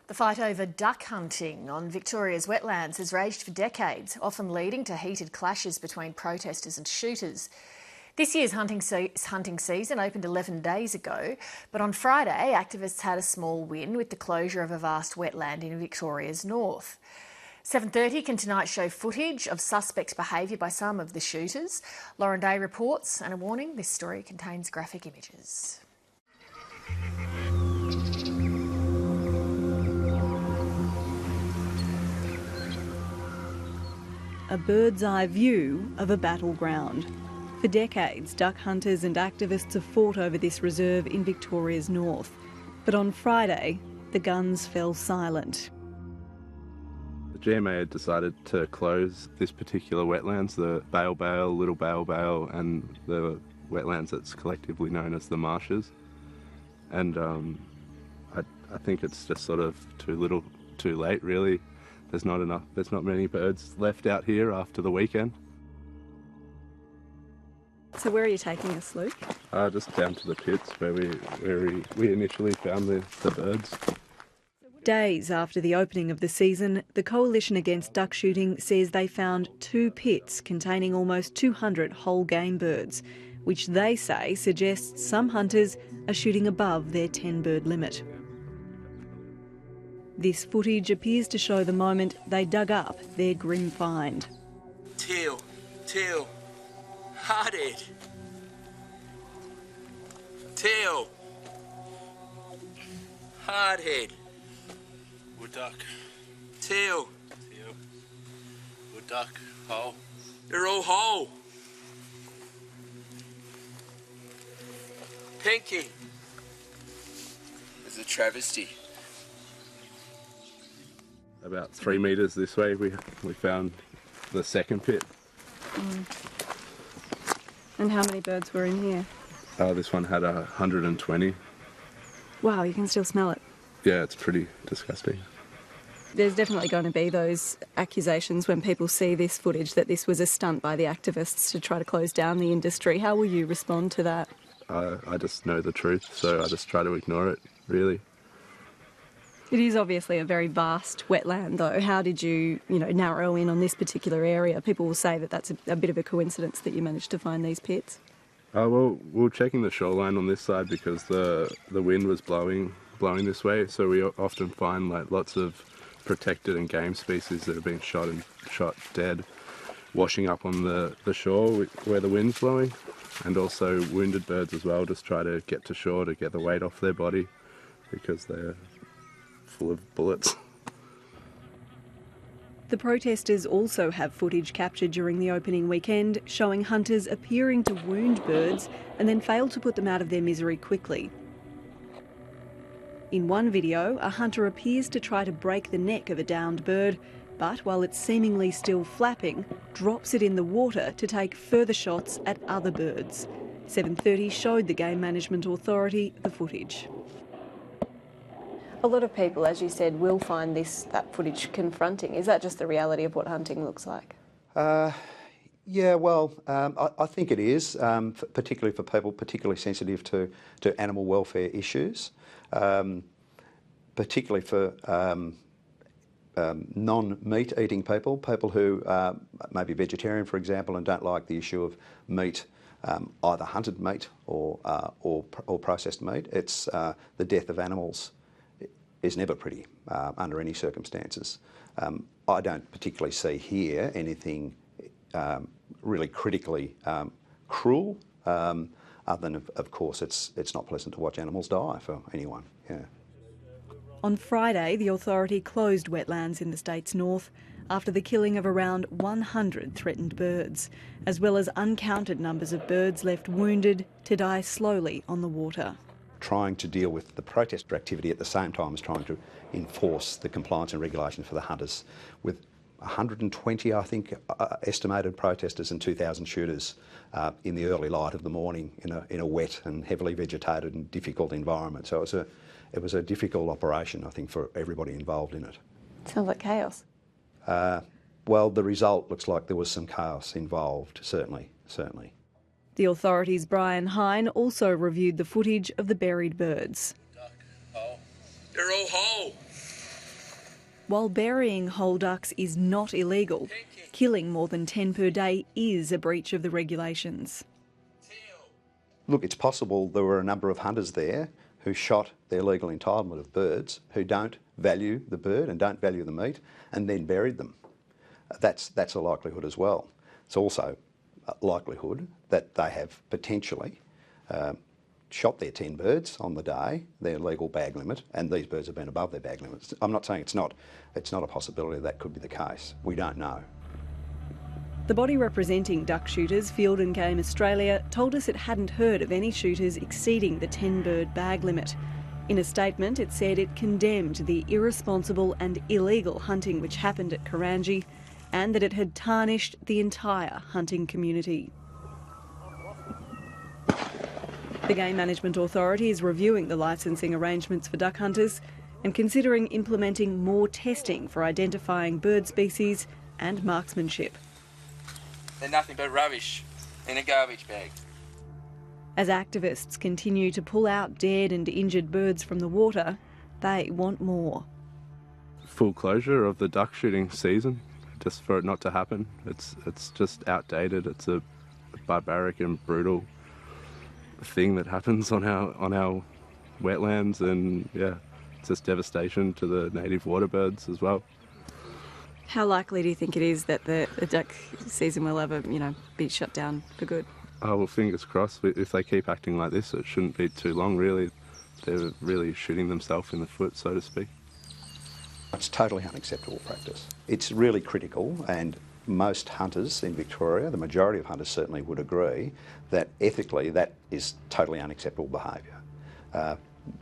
The fight over duck hunting on Victoria's wetlands has raged for decades, often leading to heated clashes between protesters and shooters. This year's hunting season opened 11 days ago, but on Friday, activists had a small win with the closure of a vast wetland in Victoria's north. 7:30 can tonight show footage of suspect behaviour by some of the shooters. Lauren Day reports, and a warning, this story contains graphic images. A bird's eye view of a battleground. For decades, duck hunters and activists have fought over this reserve in Victoria's north. But on Friday, the guns fell silent. The GMA had decided to close this particular wetlands, the Bale Bale, Little Bale Bale, and the wetlands that's collectively known as the marshes. And I think it's just sort of too little, too late, really. There's not many birds left out here after the weekend. So where are you taking us, Luke? Just down to the pits where we initially found the birds. Days after the opening of the season, the Coalition Against Duck Shooting says they found 2 pits containing almost 200 whole game birds, which they say suggests some hunters are shooting above their 10-bird limit. This footage appears to show the moment they dug up their grim find. Teal, hardhead. Teal, hardhead. Wood duck. Teal. Wood duck. Whole. They're all whole. Pinky. It's a travesty. About 3 metres this way, we found the second pit. And how many birds were in here? This one had 120. Wow, you can still smell it. Yeah, it's pretty disgusting. There's definitely going to be those accusations when people see this footage that this was a stunt by the activists to try to close down the industry. How will you respond to that? I just know the truth, so I just try to ignore it, really. It is obviously a very vast wetland, though. How did you narrow in on this particular area? People will say that that's a bit of a coincidence that you managed to find these pits. Well, we were checking the shoreline on this side because the wind was blowing this way, so we often find lots of protected and game species that have been shot dead, washing up on the shore where the wind's blowing, and also wounded birds as well. Just try to get to shore to get the weight off their body because they're full of bullets. The protesters also have footage captured during the opening weekend showing hunters appearing to wound birds and then fail to put them out of their misery quickly. In one video, a hunter appears to try to break the neck of a downed bird, but while it's seemingly still flapping, drops it in the water to take further shots at other birds. 7:30 showed the Game Management Authority the footage. A lot of people, as you said, will find that footage confronting. Is that just the reality of what hunting looks like? Yeah, well, I think it is, particularly for people particularly sensitive to animal welfare issues, particularly for non-meat eating people who may be vegetarian, for example, and don't like the issue of meat, either hunted meat or processed meat. It's the death of animals is never pretty under any circumstances. I don't particularly see here anything really critically cruel, other than, of course, it's not pleasant to watch animals die for anyone. Yeah. On Friday, the authority closed wetlands in the state's north after the killing of around 100 threatened birds, as well as uncounted numbers of birds left wounded to die slowly on the water. Trying to deal with the protester activity at the same time as trying to enforce the compliance and regulation for the hunters. With 120, I think, estimated protesters and 2,000 shooters in the early light of the morning in a wet and heavily vegetated and difficult environment. So it was a difficult operation, I think, for everybody involved in it. Sounds like chaos. Well, the result looks like there was some chaos involved, certainly. The authorities' Brian Hine also reviewed the footage of the buried birds. They're all whole. While burying whole ducks is not illegal, killing more than 10 per day is a breach of the regulations. Look, it's possible there were a number of hunters there who shot their legal entitlement of birds who don't value the bird and don't value the meat and then buried them. That's a likelihood as well. It's also a likelihood that they have potentially shot their 10 birds on the day, their legal bag limit, and these birds have been above their bag limits. I'm not saying it's not a possibility that could be the case. We don't know. The body representing duck shooters, Field and Game Australia, told us it hadn't heard of any shooters exceeding the 10-bird bag limit. In a statement, it said it condemned the irresponsible and illegal hunting which happened at Kurangi and that it had tarnished the entire hunting community. The Game Management Authority is reviewing the licensing arrangements for duck hunters and considering implementing more testing for identifying bird species and marksmanship. They're nothing but rubbish in a garbage bag. As activists continue to pull out dead and injured birds from the water, they want more. Full closure of the duck shooting season, just for it not to happen. It's just outdated. It's a barbaric and brutal thing that happens on our wetlands, and yeah, it's just devastation to the native water birds as well. How likely do you think it is that the duck season will ever, be shut down for good? Oh, well, fingers crossed. If they keep acting like this, it shouldn't be too long, really. They're really shooting themselves in the foot, so to speak. It's totally unacceptable practice. It's really critical, and most hunters in Victoria, the majority of hunters certainly would agree, that ethically that is totally unacceptable behaviour.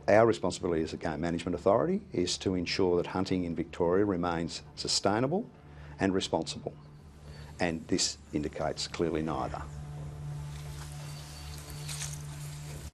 Our responsibility as a Game Management Authority is to ensure that hunting in Victoria remains sustainable and responsible, and this indicates clearly neither.